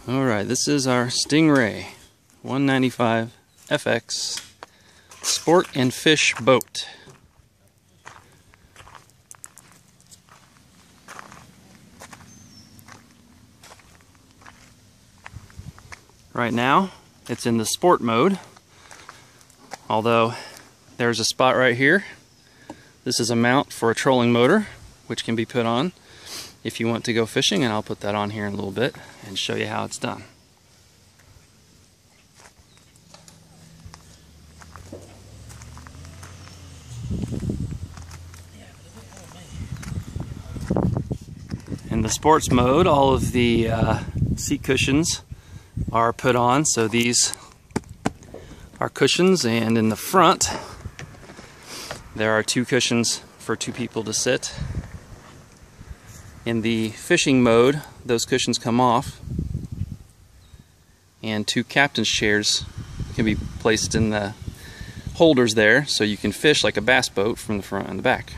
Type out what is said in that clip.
Alright, this is our Stingray 195 FX Sport and Fish boat. Right now, it's in the sport mode, although there's a spot right here. This is a mount for a trolling motor, which can be put on if you want to go fishing, and I'll put that on here in a little bit and show you how it's done. In the sports mode, all of the seat cushions are put on, so these are cushions, and in the front there are two cushions for two people to sit. In the fishing mode, those cushions come off, and two captain's chairs can be placed in the holders there, so you can fish like a bass boat from the front and the back.